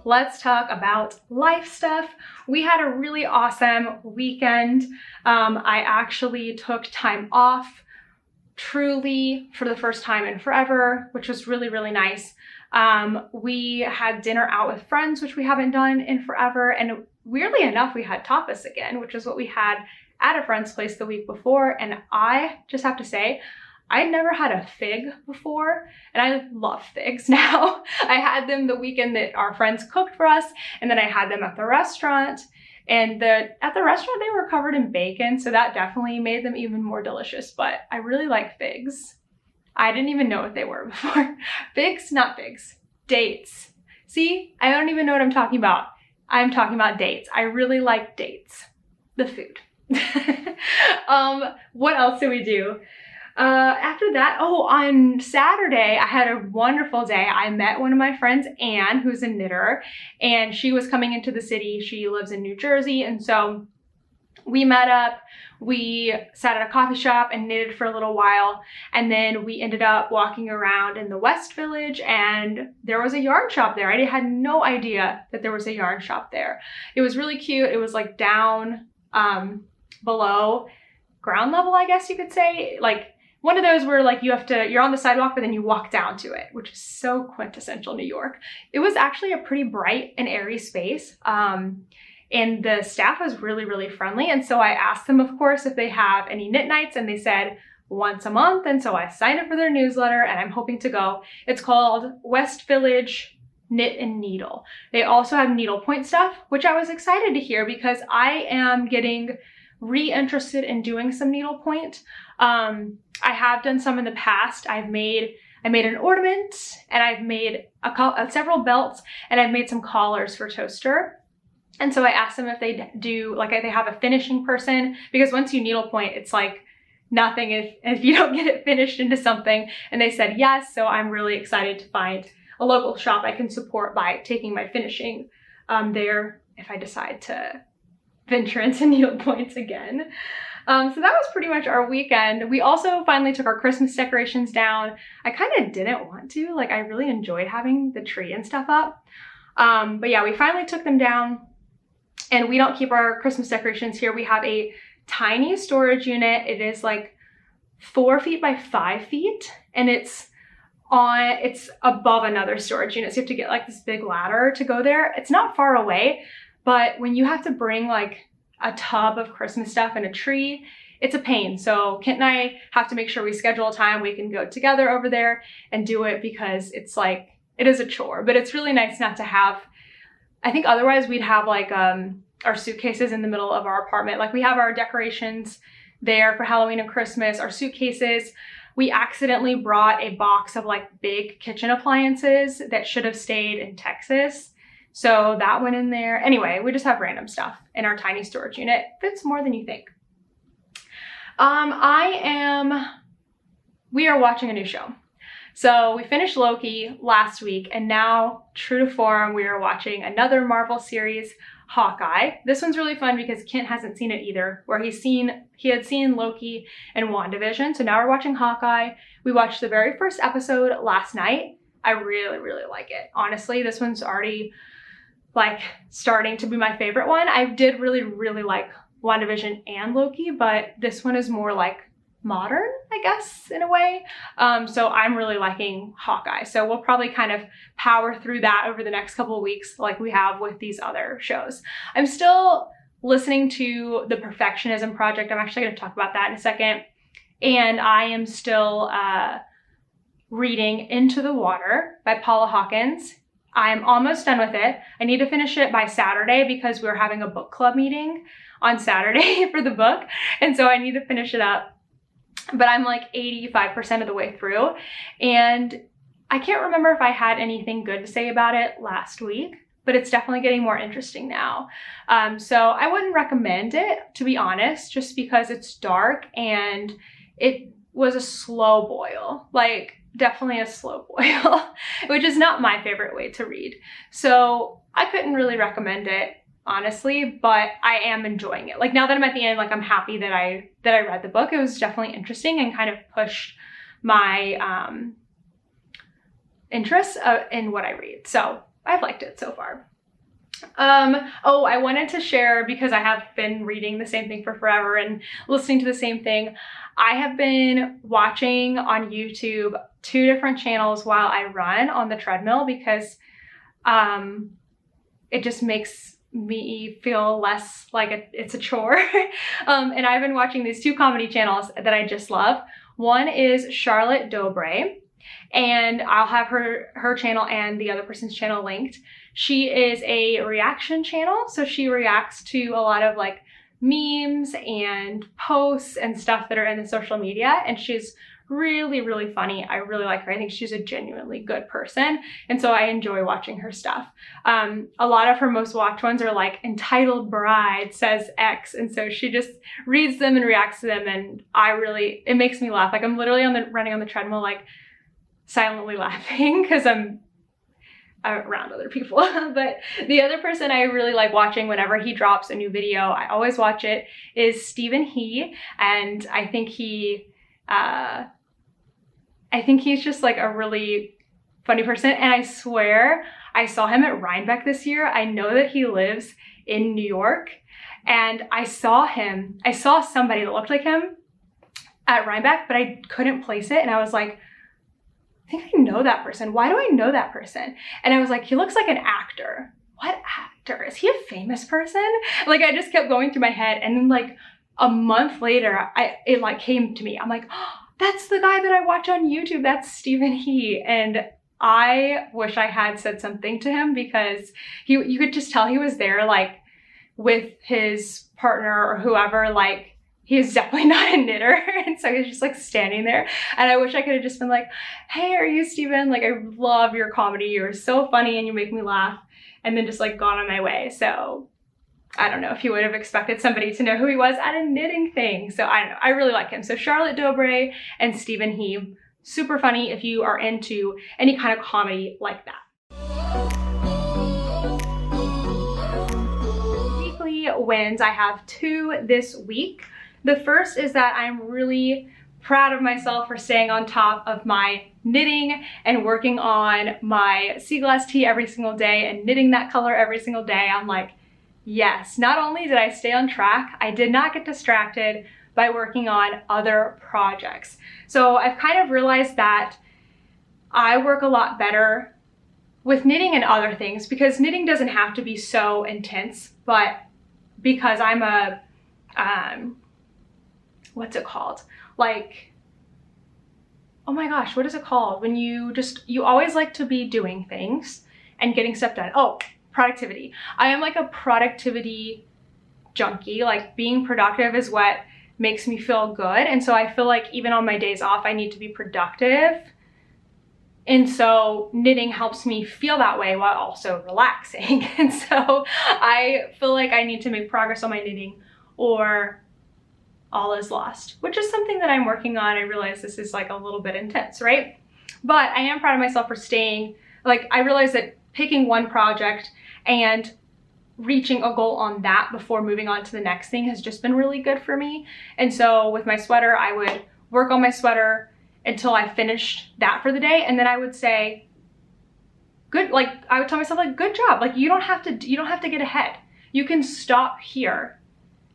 Let's talk about life stuff. We had a really awesome weekend. I actually took time off, truly for the first time in forever, which was really, really nice. We had dinner out with friends, which we haven't done in forever. And weirdly enough, we had tapas again, which is what we had at a friend's place the week before. And I just have to say, I'd never had a fig before, and I love figs now. I had them the weekend that our friends cooked for us, and then I had them at the restaurant. And at the restaurant, they were covered in bacon, so that definitely made them even more delicious. But I really like figs. I didn't even know what they were before. Figs, not figs, dates. See, I don't even know what I'm talking about. I'm talking about dates. I really like dates, the food. What else did we do? After that, on Saturday, I had a wonderful day. I met one of my friends, Anne, who's a knitter, and she was coming into the city. She lives in New Jersey, and so we met up. We sat at a coffee shop and knitted for a little while, and then we ended up walking around in the West Village, and there was a yarn shop there. I had no idea that there was a yarn shop there. It was really cute. It was like down below ground level, I guess you could say. Like one of those where like you're on the sidewalk, but then you walk down to it, which is so quintessential New York. It was actually a pretty bright and airy space. And the staff was really, really friendly. And so I asked them, of course, if they have any knit nights, and they said once a month. And so I signed up for their newsletter, and I'm hoping to go. It's called West Village Knit and Needle. They also have needlepoint stuff, which I was excited to hear because I am getting re-interested in doing some needlepoint. I have done some in the past. I made an ornament, and I've made several belts, and I've made some collars for Toaster. And so I asked them if they do, like if they have a finishing person, because once you needlepoint, it's like nothing if you don't get it finished into something. And they said yes, so I'm really excited to find a local shop I can support by taking my finishing there if I decide to venture into needlepoints again. So that was pretty much our weekend. We also finally took our Christmas decorations down. I kind of didn't want to, like I really enjoyed having the tree and stuff up. But yeah, we finally took them down. And we don't keep our Christmas decorations here. We have a tiny storage unit. It is like 4 feet by 5 feet, and it's above another storage unit. So you have to get like this big ladder to go there. It's not far away, but when you have to bring like a tub of Christmas stuff and a tree, it's a pain. So Kent and I have to make sure we schedule a time we can go together over there and do it, because it's like, it is a chore, but it's really nice not to have. I think otherwise we'd have like our suitcases in the middle of our apartment. Like we have our decorations there for Halloween and Christmas, our suitcases. We accidentally brought a box of like big kitchen appliances that should have stayed in Texas. So that went in there. Anyway, we just have random stuff in our tiny storage unit. Fits more than you think. We are watching a new show. So we finished Loki last week, and now, true to form, we are watching another Marvel series, Hawkeye. This one's really fun because Kent hasn't seen it either, where he had seen Loki and WandaVision. So now we're watching Hawkeye. We watched the very first episode last night. I really, really like it. Honestly, this one's already like starting to be my favorite one. I did really, really like WandaVision and Loki, but this one is more like modern, I guess, in a way. So I'm really liking Hawkeye. So we'll probably kind of power through that over the next couple of weeks like we have with these other shows. I'm still listening to The Perfectionism Project. I'm actually going to talk about that in a second. And I am still reading Into the Water by Paula Hawkins. I'm almost done with it. I need to finish it by Saturday because we're having a book club meeting on Saturday for the book. And so I need to finish it up. But I'm like 85% of the way through. And I can't remember if I had anything good to say about it last week, but it's definitely getting more interesting now. So I wouldn't recommend it, to be honest, just because it's dark and it was a slow boil. Like, definitely a slow boil, which is not my favorite way to read. So I couldn't really recommend it, honestly, but I am enjoying it. Like, now that I'm at the end, like, I'm happy that I read the book. It was definitely interesting and kind of pushed my interest in what I read. So I've liked it so far. Oh, I wanted to share, because I have been reading the same thing for forever and listening to the same thing. I have been watching on YouTube 2 different channels while I run on the treadmill because it just makes me feel less like it's a chore. And I've been watching these 2 comedy channels that I just love. One is Charlotte Dobre, and I'll have her channel and the other person's channel linked. She is a reaction channel, so she reacts to a lot of like memes and posts and stuff that are in the social media, and she's really, really funny. I really like her. I think she's a genuinely good person, and so I enjoy watching her stuff. A lot of her most watched ones are like Entitled Bride Says X, and so she just reads them and reacts to them, and it makes me laugh. Like, I'm literally running on the treadmill, like silently laughing because I'm around other people. But the other person I really like watching whenever he drops a new video, I always watch it, is Stephen He. And I think he's just like a really funny person. And I swear I saw him at Rhinebeck this year. I know that he lives in New York, and I saw somebody that looked like him at Rhinebeck, but I couldn't place it. And I was like, I think I know that person. Why do I know that person? And I was like, he looks like an actor. What actor? Is he a famous person? Like, I just kept going through my head. And then like a month later, it like came to me. I'm like, oh, that's the guy that I watch on YouTube. That's Stephen He. And I wish I had said something to him, because you could just tell he was there like with his partner or whoever. Like, he is definitely not a knitter. And so he's just like standing there. And I wish I could have just been like, hey, are you Steven? Like, I love your comedy. You're so funny and you make me laugh. And then just like gone on my way. So I don't know if he would have expected somebody to know who he was at a knitting thing. So I don't know. I really like him. So Charlotte Dobre and Stephen He, super funny if you are into any kind of comedy like that. Weekly wins. I have 2 this week. The first is that I'm really proud of myself for staying on top of my knitting and working on my sea glass tee every single day and knitting that color every single day. I'm like, yes, not only did I stay on track, I did not get distracted by working on other projects. So I've kind of realized that I work a lot better with knitting and other things, because knitting doesn't have to be so intense, but because I'm a, what's it called? Like, oh my gosh, what is it called? When you always like to be doing things and getting stuff done. Oh, productivity. I am like a productivity junkie. Like, being productive is what makes me feel good. And so I feel like even on my days off, I need to be productive. And so knitting helps me feel that way while also relaxing. And so I feel like I need to make progress on my knitting or all is lost, which is something that I'm working on. I realize this is like a little bit intense, right? But I am proud of myself for staying, like, I realized that picking one project and reaching a goal on that before moving on to the next thing has just been really good for me. And so with my sweater, I would work on my sweater until I finished that for the day. And then I would say, good, like, I would tell myself, like, good job. Like, you don't have to get ahead. You can stop here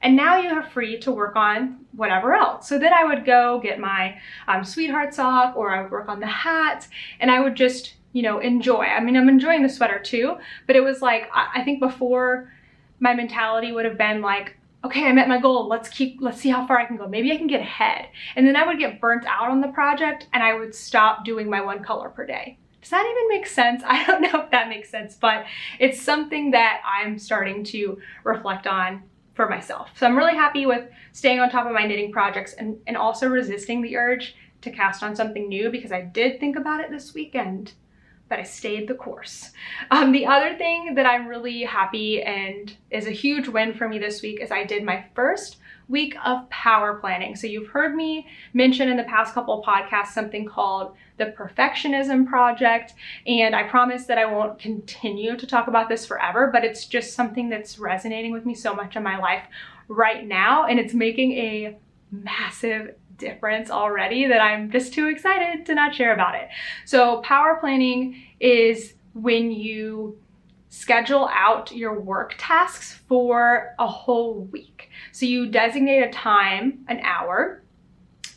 And now you are free to work on whatever else. So then I would go get my sweetheart sock, or I would work on the hat, and I would just, you know, enjoy. I mean, I'm enjoying the sweater too, but it was like, I think before my mentality would have been like, okay, I met my goal. Let's see how far I can go. Maybe I can get ahead. And then I would get burnt out on the project and I would stop doing my one color per day. Does that even make sense? I don't know if that makes sense, but it's something that I'm starting to reflect on for myself. So I'm really happy with staying on top of my knitting projects and also resisting the urge to cast on something new, because I did think about it this weekend, but I stayed the course. The other thing that I'm really happy and is a huge win for me this week is I did my first week of power planning. So you've heard me mention in the past couple of podcasts something called the Perfectionism Project, and I promise that I won't continue to talk about this forever, but it's just something that's resonating with me so much in my life right now, and it's making a massive difference already that I'm just too excited to not share about it. So power planning is when you schedule out your work tasks for a whole week. So you designate a time, an hour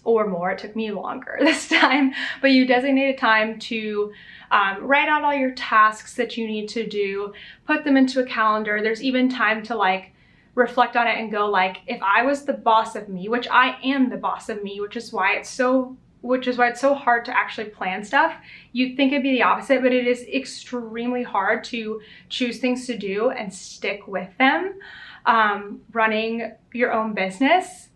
or more. It took me longer this time, but you designate a time to write out all your tasks that you need to do, put them into a calendar. There's even time to like reflect on it and go like, if I was the boss of me, which I am the boss of me, which is why it's so hard to actually plan stuff. You'd think it'd be the opposite, but it is extremely hard to choose things to do and stick with them. Running your own business,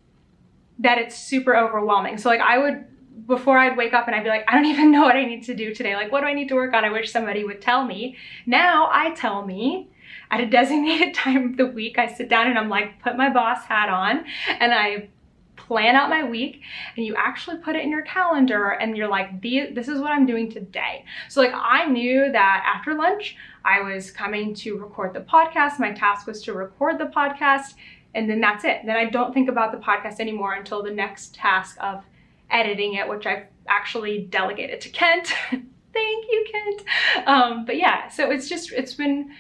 that it's super overwhelming. So like before I'd wake up and I'd be like, I don't even know what I need to do today. Like, what do I need to work on? I wish somebody would tell me. Now I tell me at a designated time of the week, I sit down and I'm like, put my boss hat on and I plan out my week, and you actually put it in your calendar and you're like, this is what I'm doing today. So like, I knew that after lunch, I was coming to record the podcast. My task was to record the podcast, and then that's it. Then I don't think about the podcast anymore until the next task of editing it, which I've actually delegated to Kent. Thank you, Kent. But yeah, so it's been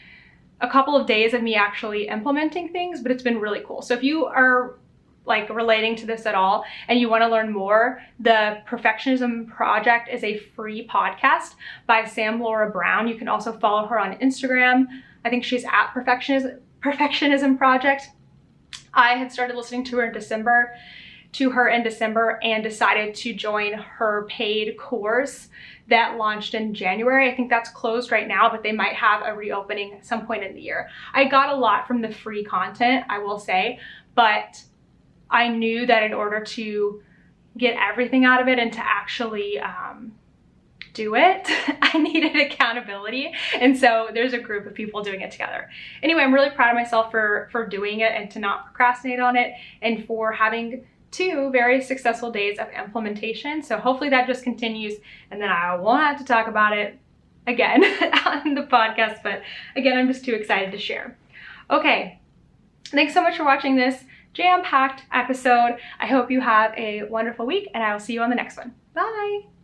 a couple of days of me actually implementing things, but it's been really cool. So if you are like relating to this at all and you want to learn more, the Perfectionism Project is a free podcast by Sam Laura Brown. You can also follow her on Instagram. I think she's at Perfectionism Project. I had started listening to her in December and decided to join her paid course that launched in January. I think that's closed right now, but they might have a reopening at some point in the year. I got a lot from the free content, I will say, but I knew that in order to get everything out of it and to actually do it, I needed accountability. And so there's a group of people doing it together. Anyway, I'm really proud of myself for doing it and to not procrastinate on it, and for having 2 very successful days of implementation. So hopefully that just continues, and then I won't have to talk about it again on the podcast. But again, I'm just too excited to share. Okay, thanks so much for watching this jam-packed episode. I hope you have a wonderful week, and I will see you on the next one. Bye.